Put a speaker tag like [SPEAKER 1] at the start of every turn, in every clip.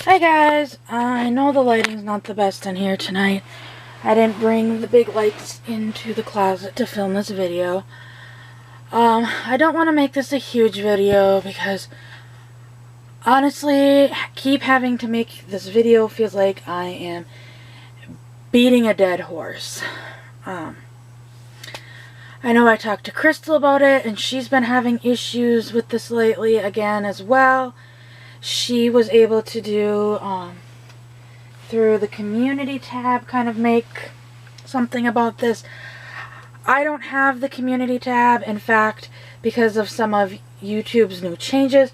[SPEAKER 1] Hi guys, I know the lighting's not the best in here tonight. I didn't bring the big lights into the closet to film this video. I don't want to make this a huge video because honestly, keep having to make this video feels like I am beating a dead horse. I know I talked to Crystal about it and she's been having issues with this lately again as well. She was able to do, through the community tab, kind of make something about this. I don't have the community tab. In fact, because of some of YouTube's new changes,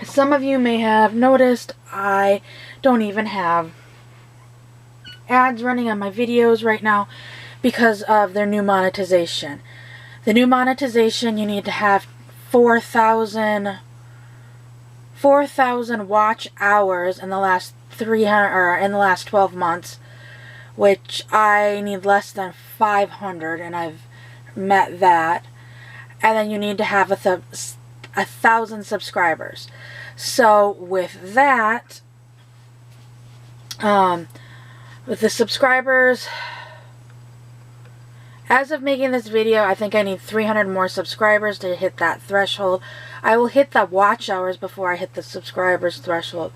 [SPEAKER 1] some of you may have noticed I don't even have ads running on my videos right now because of their new monetization. The new monetization, you need to have 4,000 watch hours in the last 12 months, which I need less than 500, and I've met that. And then you need to have 1,000 subscribers. So with that, with the subscribers, as of making this video, I think I need 300 more subscribers to hit that threshold. I will hit the watch hours before I hit the subscribers threshold.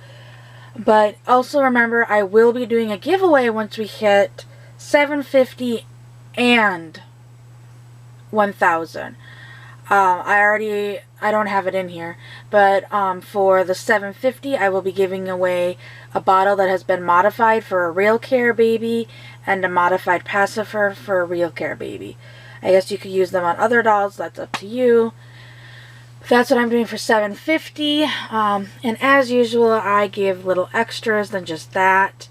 [SPEAKER 1] But also remember, I will be doing a giveaway once we hit 750 and 1,000. I don't have it in here, but for the 750, I will be giving away a bottle that has been modified for a Real Care baby and a modified pacifier for a Real Care baby. I guess you could use them on other dolls, that's up to you. That's what I'm doing for 750. And as usual, I give little extras than just that.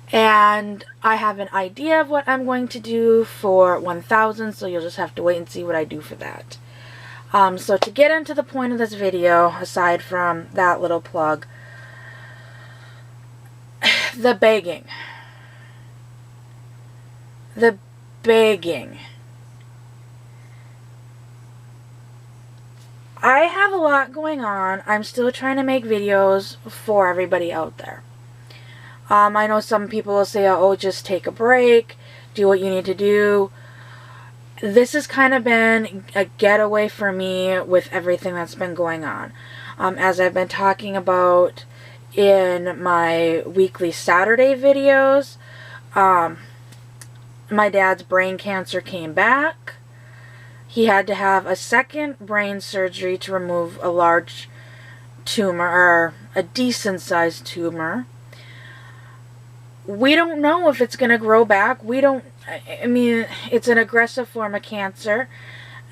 [SPEAKER 1] And I have an idea of what I'm going to do for 1,000, so you'll just have to wait and see what I do for that. So to get into the point of this video, aside from that little plug, the begging. The begging. I have a lot going on. I'm still trying to make videos for everybody out there. I know some people will say, oh, just take a break, do what you need to do. This has kind of been a getaway for me with everything that's been going on. As I've been talking about in my weekly Saturday videos, my dad's brain cancer came back. He had to have a second brain surgery to remove a large tumor, or a decent sized tumor. We don't know if it's going to grow back. I mean, it's an aggressive form of cancer.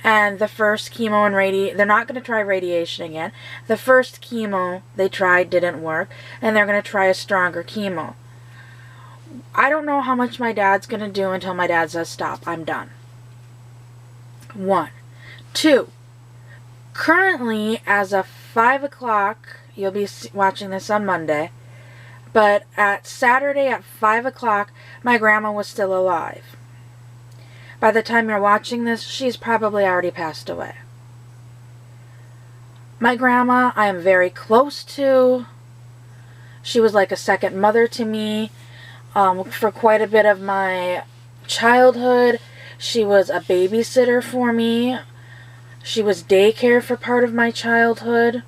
[SPEAKER 1] And the first chemo and they're not going to try radiation again. The first chemo they tried didn't work. And they're going to try a stronger chemo. I don't know how much my dad's going to do until my dad says, stop, I'm done. 1. 2. Currently, as of 5 o'clock, you'll be watching this on Monday, but at Saturday at 5 o'clock, my grandma was still alive. By the time you're watching this, she's probably already passed away. My grandma, I am very close to. She was like a second mother to me for quite a bit of my childhood. She was a babysitter for me. She was daycare for part of my childhood.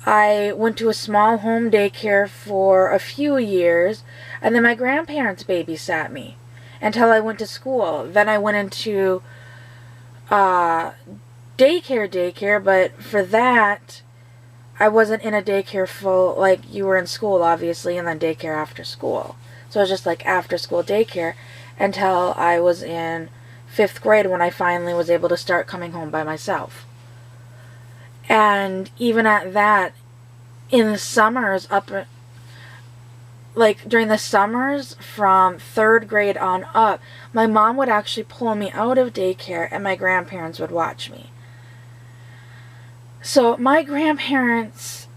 [SPEAKER 1] I went to a small home daycare for a few years, and then my grandparents babysat me until I went to school. Then I went into daycare, but for that, I wasn't in a daycare full, like you were in school, obviously, and then daycare after school. So it was just like after school daycare until I was in 5th grade when I finally was able to start coming home by myself. And even at that, in the summers, during the summers from 3rd grade on up, my mom would actually pull me out of daycare and my grandparents would watch me. So my grandparents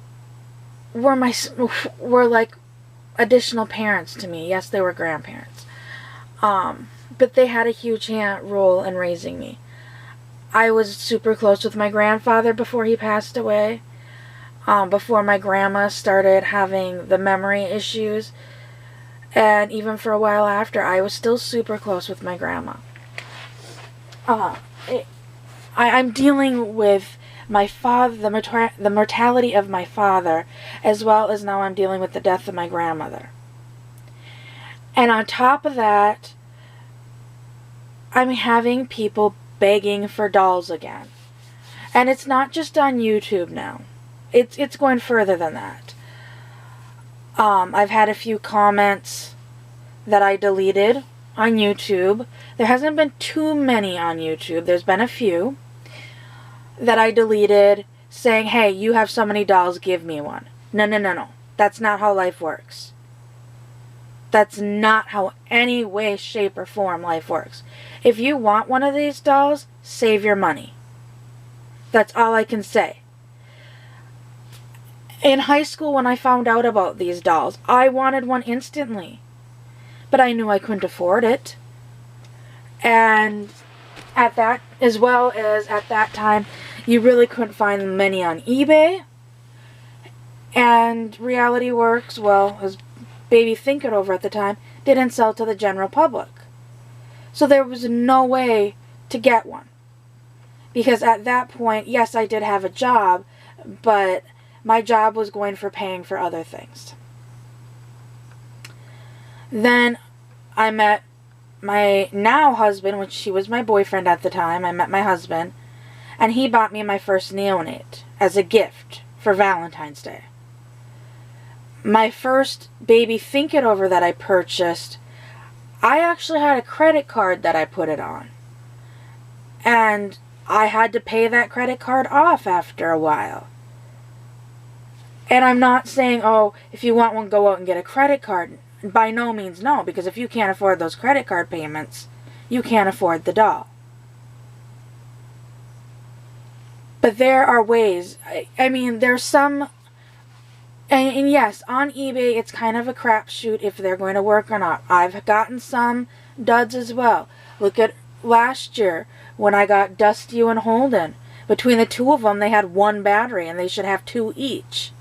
[SPEAKER 1] were like additional parents to me. Yes, they were grandparents. But they had a huge role in raising me. I was super close with my grandfather before he passed away. before my grandma started having the memory issues. And even for a while after, I was still super close with my grandma. I'm dealing with my father, the mortality of my father, as well as now I'm dealing with the death of my grandmother. And on top of that, I'm having people begging for dolls again. And it's not just on YouTube now. It's going further than that. I've had a few comments that I deleted on YouTube. There hasn't been too many on YouTube. There's been a few that I deleted saying, hey, you have so many dolls, give me one. No. That's not how life works. That's not how any way, shape, or form life works. If you want one of these dolls, save your money. That's all I can say. In high school, when I found out about these dolls, I wanted one instantly. But I knew I couldn't afford it. And at that, as well as at that time, you really couldn't find many on eBay. And Reality Works, well, as Baby Think It Over at the time, didn't sell to the general public. So there was no way to get one. Because at that point, yes, I did have a job, but my job was going for paying for other things. Then I met my now husband, which he was my boyfriend at the time. I met my husband, and he bought me my first neonate as a gift for Valentine's Day. My first Baby Think It Over that I purchased, I actually had a credit card that I put it on. And I had to pay that credit card off after a while. And I'm not saying, oh, if you want one, go out and get a credit card. By no means no, because if you can't afford those credit card payments, you can't afford the doll. But there are ways. I mean, there's some... And yes, on eBay, it's kind of a crapshoot if they're going to work or not. I've gotten some duds as well. Look at last year when I got Dusty and Holden. Between the two of them, they had one battery, and they should have two each.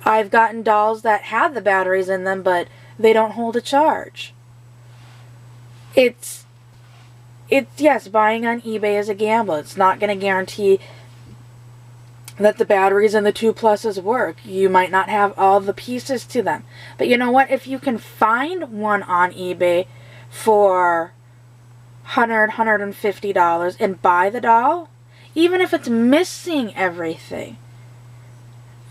[SPEAKER 1] I've gotten dolls that had the batteries in them, but they don't hold a charge. Yes, buying on eBay is a gamble. It's not going to guarantee that the batteries and the 2 pluses work. You might not have all the pieces to them. But you know what? If you can find one on eBay for $100, $150 and buy the doll, even if it's missing everything,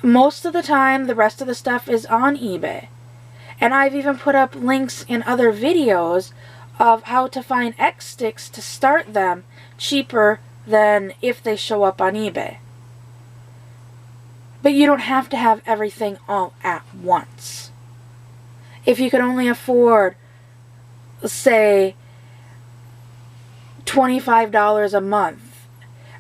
[SPEAKER 1] most of the time the rest of the stuff is on eBay. And I've even put up links in other videos of how to find X sticks to start them cheaper than if they show up on eBay. But you don't have to have everything all at once. If you can only afford, say, $25 a month,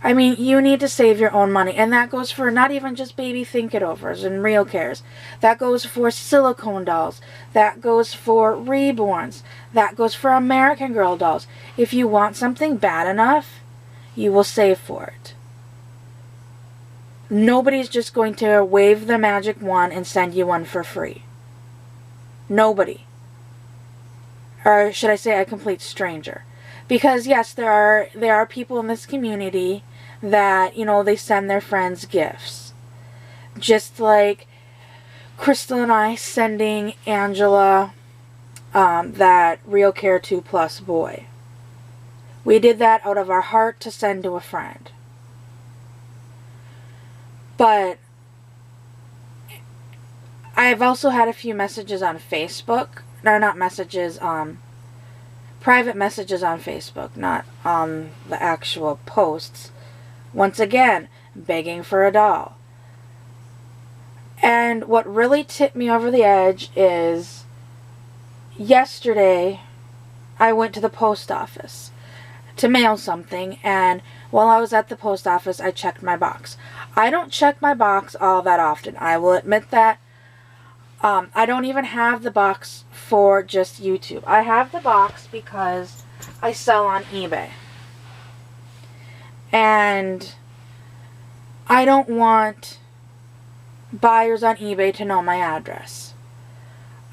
[SPEAKER 1] I mean, you need to save your own money. And that goes for not even just Baby Think It Overs and Real Cares. That goes for silicone dolls. That goes for reborns. That goes for American Girl dolls. If you want something bad enough, you will save for it. Nobody's just going to wave the magic wand and send you one for free. Nobody. Or should I say a complete stranger. Because yes, there are people in this community that, you know, they send their friends gifts. Just like Crystal and I sending Angela that Real Care 2 Plus boy. We did that out of our heart to send to a friend. But I've also had a few messages on Facebook. Or not messages, private messages on Facebook, not on the actual posts. Once again, begging for a doll. And what really tipped me over the edge is yesterday I went to the post office to mail something, and while I was at the post office I checked my box. I don't check my box all that often. I will admit that. I don't even have the box for just YouTube. I have the box because I sell on eBay. And I don't want buyers on eBay to know my address.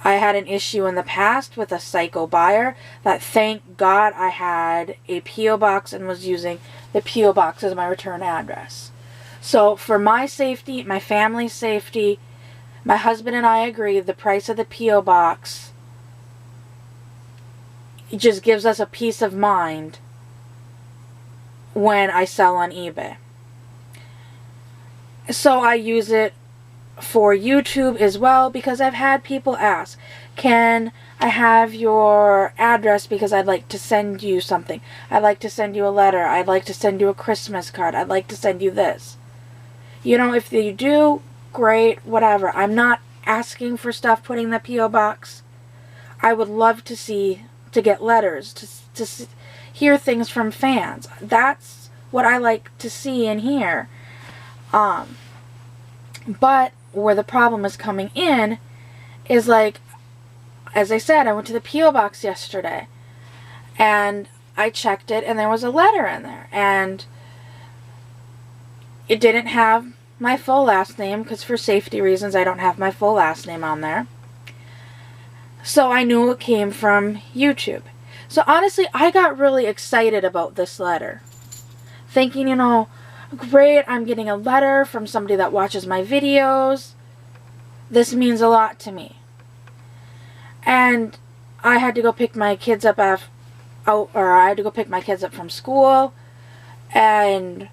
[SPEAKER 1] I had an issue in the past with a psycho buyer that, thank God, I had a P.O. box and was using the P.O. box as my return address. So for my safety, my family's safety, my husband and I agree the price of the P.O. box, it just gives us a peace of mind when I sell on eBay. So I use it for YouTube as well, because I've had people ask, can I have your address because I'd like to send you something. I'd like to send you a letter. I'd like to send you a Christmas card. I'd like to send you this. You know, if you do, great, whatever. I'm not asking for stuff putting in the P.O. box. I would love to get letters, to hear things from fans. That's what I like to see and hear. But where the problem is coming in is, like, as I said, I went to the P.O. box yesterday and I checked it and there was a letter in there, and it didn't have my full last name, because for safety reasons I don't have my full last name on there. So I knew it came from YouTube. So honestly, I got really excited about this letter, thinking, you know, great, I'm getting a letter from somebody that watches my videos. This means a lot to me. And I had to go pick my kids up I had to go pick my kids up from school, and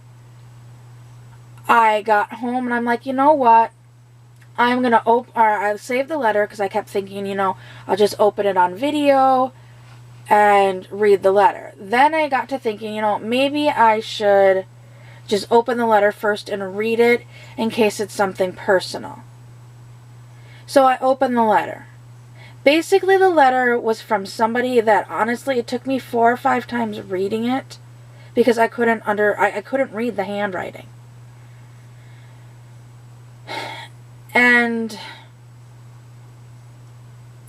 [SPEAKER 1] I got home and I'm like, you know what? I'm going to I saved the letter because I kept thinking, you know, I'll just open it on video and read the letter. Then I got to thinking, you know, maybe I should just open the letter first and read it in case it's something personal. So I opened the letter. Basically, the letter was from somebody that, honestly, it took me 4 or 5 times reading it because I couldn't read the handwriting. And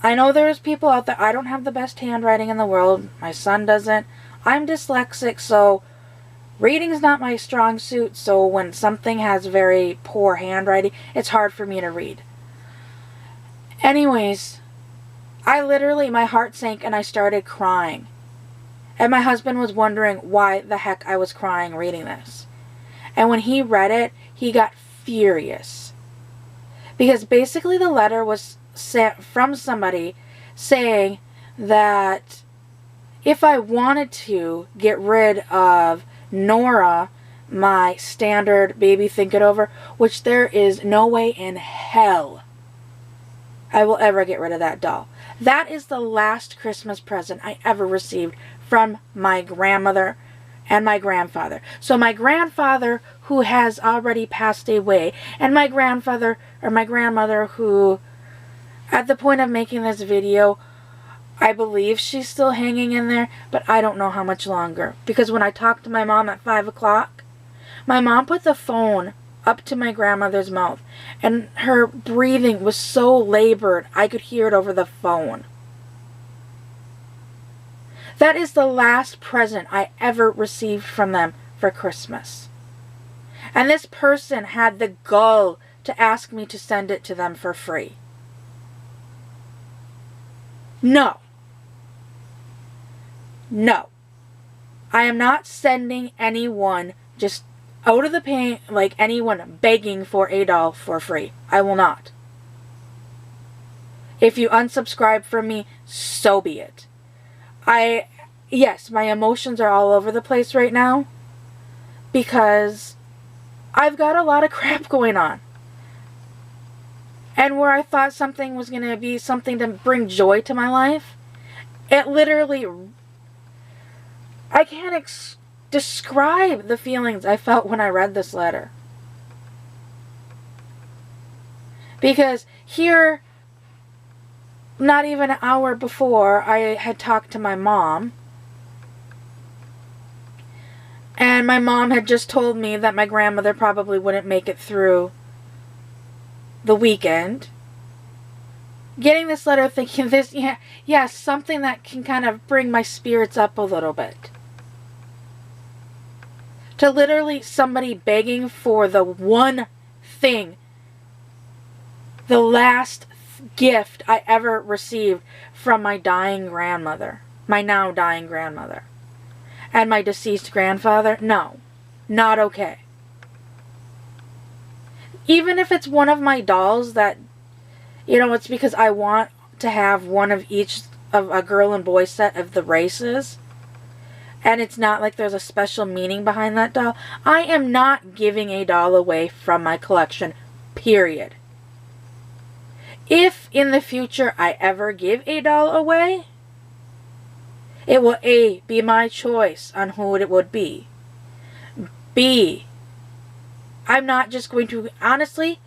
[SPEAKER 1] I know there's people out there, I don't have the best handwriting in the world. My son doesn't. I'm dyslexic, so reading's not my strong suit, so when something has very poor handwriting, it's hard for me to read. Anyways, my heart sank and I started crying. And my husband was wondering why the heck I was crying reading this. And when he read it, he got furious. Because basically the letter was sent from somebody saying that if I wanted to get rid of Nora, my standard baby think it over, which there is no way in hell I will ever get rid of that doll. That is the last Christmas present I ever received from my grandmother and my grandfather. So my grandfather, who has already passed away, and my grandfather or my grandmother, who at the point of making this video, I believe she's still hanging in there, but I don't know how much longer. Because when I talked to my mom at 5 o'clock, my mom put the phone up to my grandmother's mouth, and her breathing was so labored, I could hear it over the phone. That is the last present I ever received from them for Christmas. And this person had the gall to ask me to send it to them for free. No. No. I am not sending anyone just out of the pain, like anyone begging for a doll for free. I will not. If you unsubscribe from me, so be it. Yes, my emotions are all over the place right now because I've got a lot of crap going on. And where I thought something was going to be something to bring joy to my life, it literally, I can't describe the feelings I felt when I read this letter. Because here, not even an hour before, I had talked to my mom. And my mom had just told me that my grandmother probably wouldn't make it through the weekend. Getting this letter thinking something that can kind of bring my spirits up a little bit. To literally somebody begging for the one thing the last gift I ever received from my dying grandmother, my now dying grandmother, and my deceased grandfather? No, not okay. Even if it's one of my dolls that, you know, it's because I want to have one of each of a girl and boy set of the races, and it's not like there's a special meaning behind that doll, I am not giving a doll away from my collection, period. If in the future I ever give a doll away, it will A, be my choice on who it would be. B, I'm not just going to, honestly,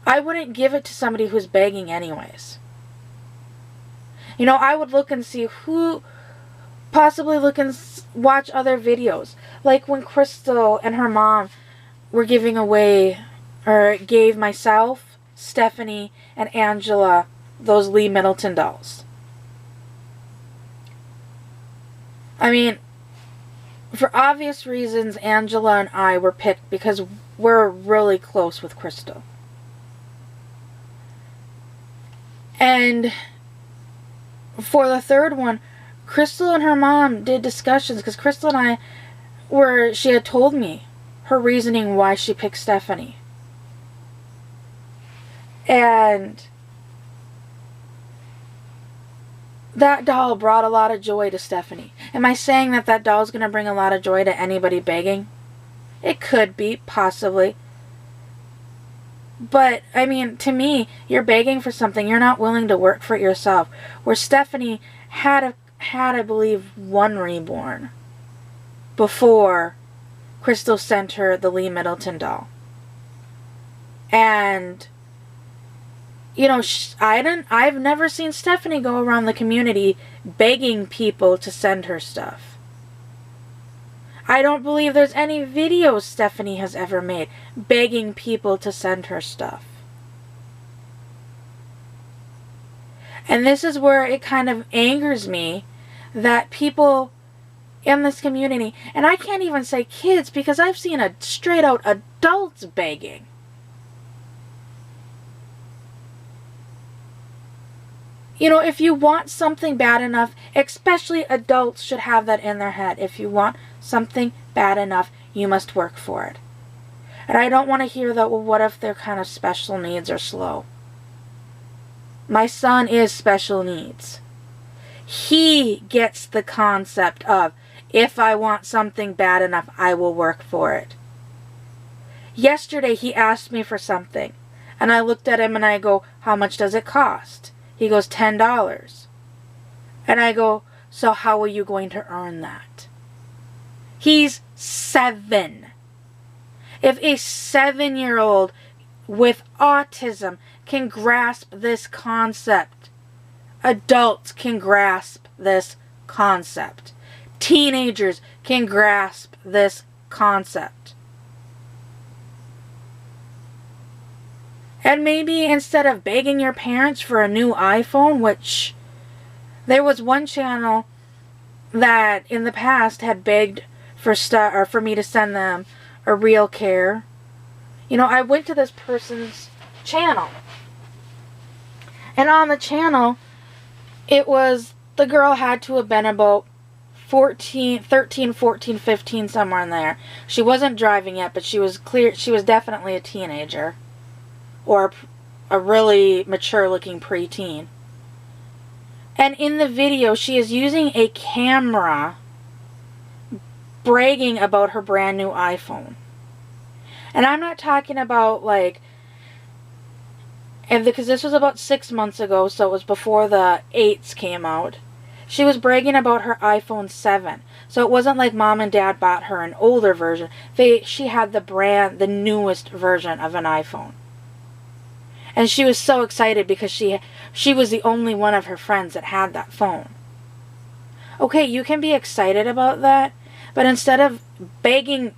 [SPEAKER 1] I wouldn't give it to somebody who's begging anyways. You know, I would look and see who, possibly look and watch other videos. Like when Crystal and her mom were giving away, or gave myself, Stephanie, and Angela those Lee Middleton dolls. I mean, for obvious reasons, Angela and I were picked because we're really close with Crystal. And for the third one, Crystal and her mom did discussions because Crystal and I were, she had told me her reasoning why she picked Stephanie. And that doll brought a lot of joy to Stephanie. Am I saying that that doll is going to bring a lot of joy to anybody begging? It could be, possibly. But, I mean, to me, you're begging for something. You're not willing to work for it yourself. Where Stephanie had, I believe, one reborn before Crystal sent her the Lee Middleton doll. And, you know, I've never seen Stephanie go around the community begging people to send her stuff. I don't believe there's any videos Stephanie has ever made begging people to send her stuff. And this is where it kind of angers me that people in this community, and I can't even say kids because I've seen straight out adults begging. You know, if you want something bad enough, especially adults should have that in their head. If you want something bad enough, you must work for it. And I don't want to hear that, well, what if they're kind of special needs or slow? My son is special needs. He gets the concept of, if I want something bad enough, I will work for it. Yesterday, he asked me for something. And I looked at him and I go, how much does it cost? He goes, $10. And I go, so how are you going to earn that? He's 7. If a 7-year-old with autism can grasp this concept, adults can grasp this concept. Teenagers can grasp this concept. And maybe instead of begging your parents for a new iPhone, which there was one channel that in the past had begged for me to send them a Real Care. You know, I went to this person's channel. And on the channel, it was, the girl had to have been about 13, 14, 15, somewhere in there. She wasn't driving yet, but she was definitely a teenager. Or a really mature-looking preteen. And in the video, she is using a camera bragging about her brand new iPhone. And I'm not talking about, like, and because this was about 6 months ago, so it was before the 8s came out. She was bragging about her iPhone 7. So it wasn't like mom and dad bought her an older version. She had the newest version of an iPhone. And she was so excited because she was the only one of her friends that had that phone. Okay, you can be excited about that, but instead of begging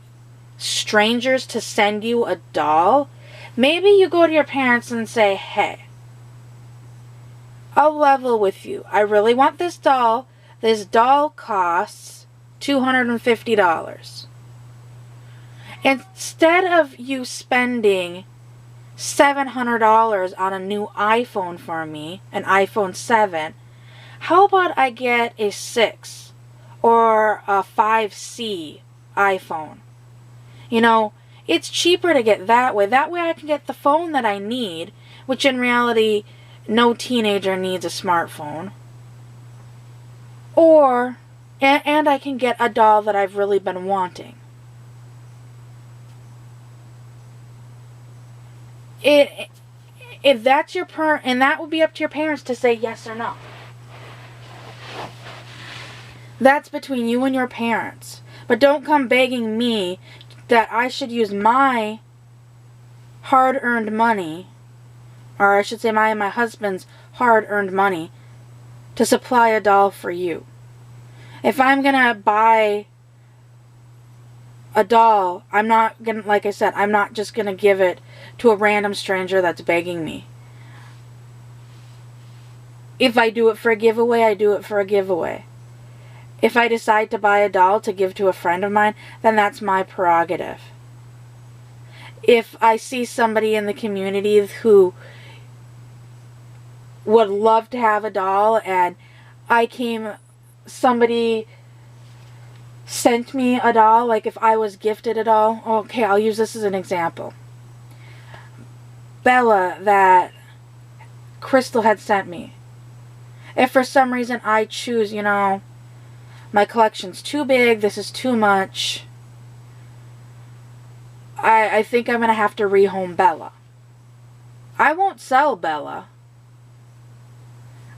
[SPEAKER 1] strangers to send you a doll, maybe you go to your parents and say, hey, I'll level with you. I really want this doll. This doll costs $250. Instead of you spending $700 on a new iPhone for me, an iPhone 7. How about I get a 6 or a 5C iPhone? You know, it's cheaper to get that way. That way I can get the phone that I need, which in reality, no teenager needs a smartphone. Or, and I can get a doll that I've really been wanting. If that's your and that would be up to your parents to say yes or no. That's between you and your parents. But don't come begging me that I should use my hard-earned money, or I should say my husband's hard-earned money, to supply a doll for you. If I'm gonna buy a doll, I'm not gonna, like I said, I'm not just gonna give it to a random stranger that's begging me. If I do it for a giveaway, I do it for a giveaway. If I decide to buy a doll to give to a friend of mine, then that's my prerogative. If I see somebody in the community who would love to have a doll and somebody sent me a doll, like if I was gifted a doll, okay, I'll use this as an example. Bella that Crystal had sent me. If for some reason I choose, you know, my collection's too big, this is too much, I think I'm going to have to rehome Bella. I won't sell Bella.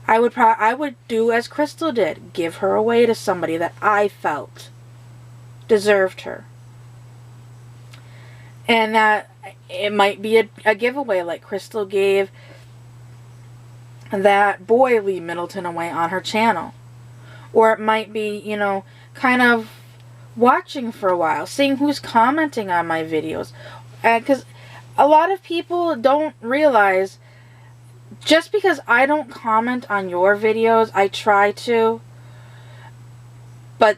[SPEAKER 1] I would do as Crystal did, give her away to somebody that I felt deserved her. And that it might be a giveaway like Crystal gave that boy Lee Middleton away on her channel. Or it might be, you know, kind of watching for a while, seeing who's commenting on my videos. Because a lot of people don't realize, just because I don't comment on your videos, I try to, but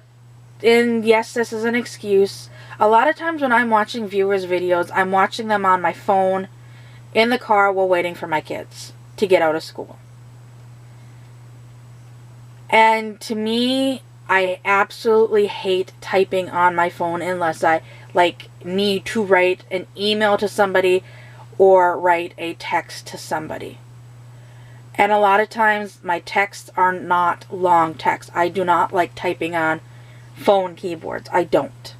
[SPEAKER 1] yes, this is an excuse. A lot of times when I'm watching viewers' videos, I'm watching them on my phone, in the car while waiting for my kids to get out of school. And to me, I absolutely hate typing on my phone unless I need to write an email to somebody or write a text to somebody. And a lot of times my texts are not long texts. I do not like typing on phone keyboards. I don't.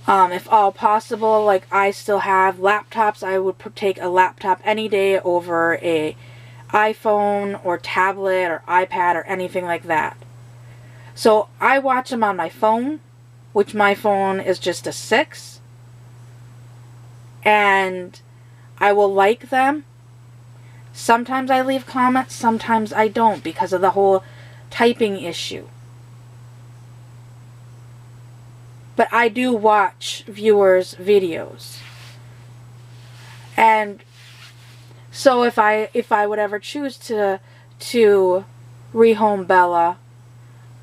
[SPEAKER 1] If all possible, like I still have laptops, I would take a laptop any day over a iPhone or tablet or iPad or anything like that. So I watch them on my phone, which my phone is just a 6. And I will like them. Sometimes I leave comments, sometimes I don't because of the whole typing issue. But I do watch viewers' videos. And so if I would ever choose to rehome Bella,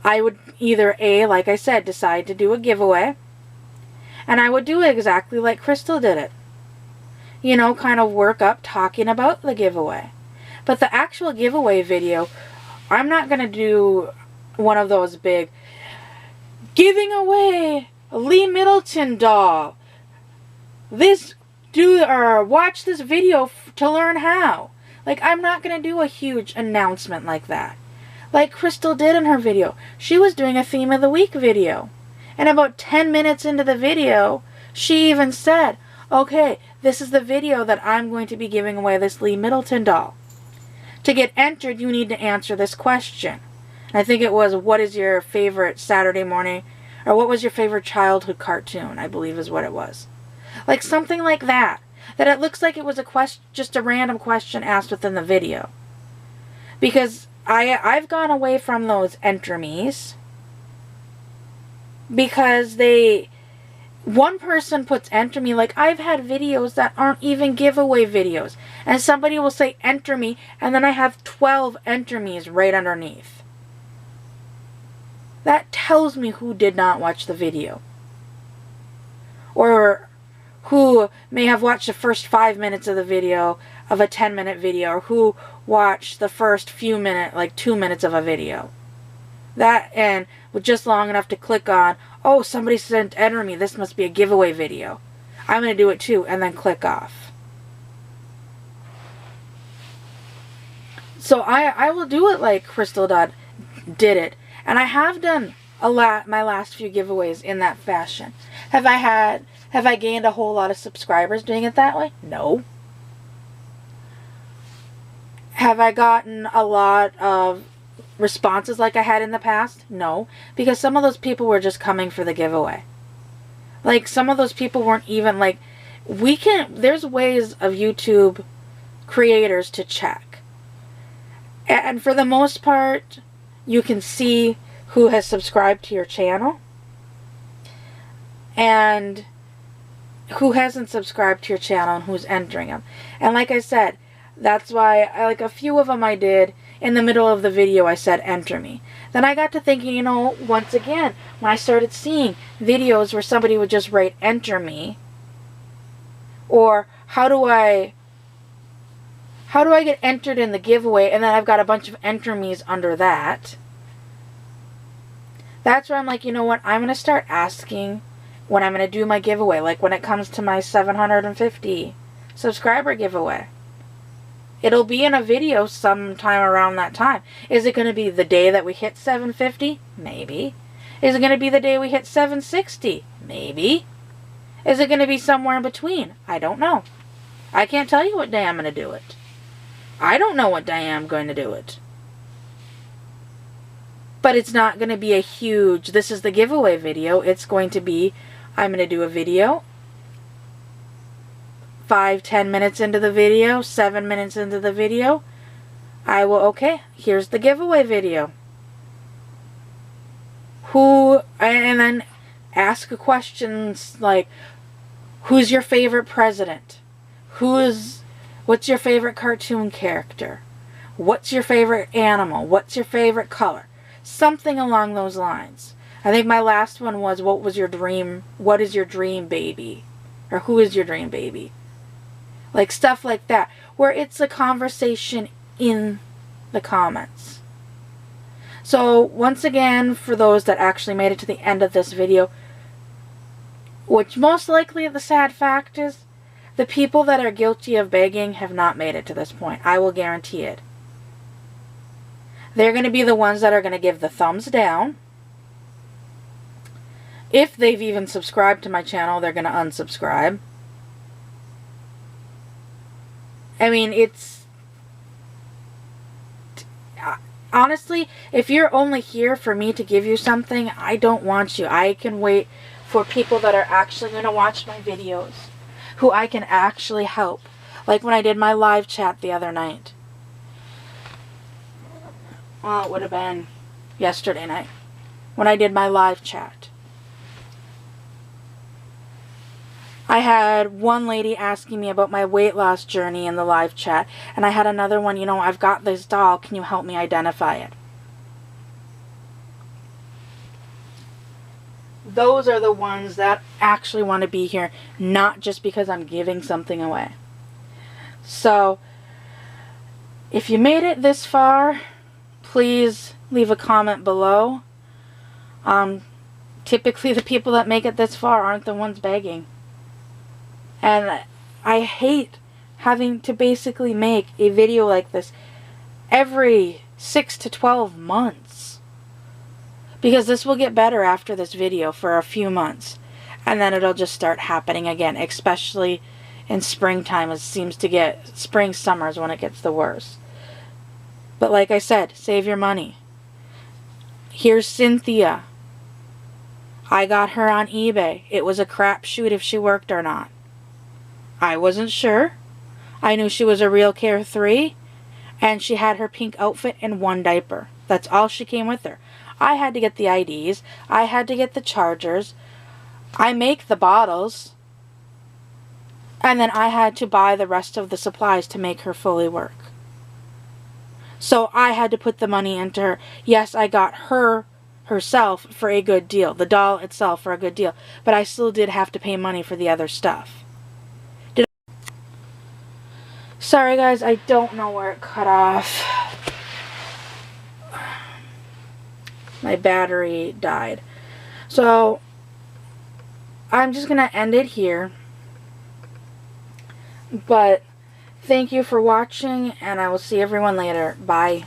[SPEAKER 1] I would either like I said, decide to do a giveaway, and I would do it exactly like Crystal did it. You know, kind of work up talking about the giveaway. But the actual giveaway video, I'm not going to do one of those big giving away a Lee Middleton doll. Watch this video to learn how. Like, I'm not going to do a huge announcement like that. Like Crystal did in her video. She was doing a theme of the week video. And about 10 minutes into the video, she even said, okay, this is the video that I'm going to be giving away this Lee Middleton doll. To get entered, you need to answer this question. I think it was, what is your favorite Saturday morning, or what was your favorite childhood cartoon, I believe is what it was. Like something like that. That it looks like it was just a random question asked within the video. Because I've gone away from those enter me's. Because one person puts enter me, like I've had videos that aren't even giveaway videos. And somebody will say enter me, and then I have 12 enter me's right underneath. That tells me who did not watch the video. Or who may have watched the first 5 minutes of the video, of a 10-minute video, or who watched the first few minutes, like 2 minutes of a video. That, and with just long enough to click on, oh, somebody sent enter me, this must be a giveaway video. I'm going to do it too, and then click off. So I will do it like Crystal did it. And I have done my last few giveaways in that fashion. Have I gained a whole lot of subscribers doing it that way? No. Have I gotten a lot of responses like I had in the past? No. Because some of those people were just coming for the giveaway. Like, some of those people weren't even, like, there's ways of YouTube creators to check. And for the most part, you can see who has subscribed to your channel and who hasn't subscribed to your channel and who's entering them. And like I said, that's why, like a few of them I did, in the middle of the video I said, enter me. Then I got to thinking, you know, once again, when I started seeing videos where somebody would just write, enter me, or how do I get entered in the giveaway, and then I've got a bunch of enter me's under that. That's where I'm like, you know what, I'm going to start asking when I'm going to do my giveaway, like when it comes to my 750 subscriber giveaway. It'll be in a video sometime around that time. Is it going to be the day that we hit 750? Maybe. Is it going to be the day we hit 760? Maybe. Is it going to be somewhere in between? I don't know. I can't tell you what day I'm going to do it. I don't know what day I'm going to do it. But it's not going to be a huge, this is the giveaway video. It's going to be, I'm going to do a video. 5-10 minutes into the video, 7 minutes into the video, I will, okay, here's the giveaway video. And then ask questions like, who's your favorite president? What's your favorite cartoon character? What's your favorite animal? What's your favorite color? Something along those lines. I think my last one was, what is your dream baby? Or who is your dream baby? Like stuff like that, where it's a conversation in the comments. So once again, for those that actually made it to the end of this video, which most likely the sad fact is, the people that are guilty of begging have not made it to this point. I will guarantee it. They're going to be the ones that are going to give the thumbs down. If they've even subscribed to my channel, they're going to unsubscribe. I mean, honestly, if you're only here for me to give you something, I don't want you. I can wait for people that are actually going to watch my videos, who I can actually help. Like when I did my live chat the other night. Well, it would have been yesterday night, when I did my live chat. I had one lady asking me about my weight loss journey in the live chat, and I had another one, you know, I've got this doll, can you help me identify it? Those are the ones that actually want to be here, not just because I'm giving something away. So, if you made it this far, please leave a comment below. Typically the people that make it this far aren't the ones begging. And I hate having to basically make a video like this every 6 to 12 months. Because this will get better after this video for a few months. And then it'll just start happening again. Especially in springtime. It seems to get, spring, summers when it gets the worst. But like I said, save your money. Here's Cynthia. I got her on eBay. It was a crapshoot if she worked or not. I wasn't sure. I knew she was a real Care 3, and she had her pink outfit and one diaper. That's all she came with her. I had to get the IDs. I had to get the chargers. I make the bottles. And then I had to buy the rest of the supplies to make her fully work. So I had to put the money into her. Yes, I got her herself for a good deal. The doll itself for a good deal. But I still did have to pay money for the other stuff. Sorry guys, I don't know where it cut off. My battery died. So, I'm just going to end it here. But, thank you for watching, and I will see everyone later. Bye.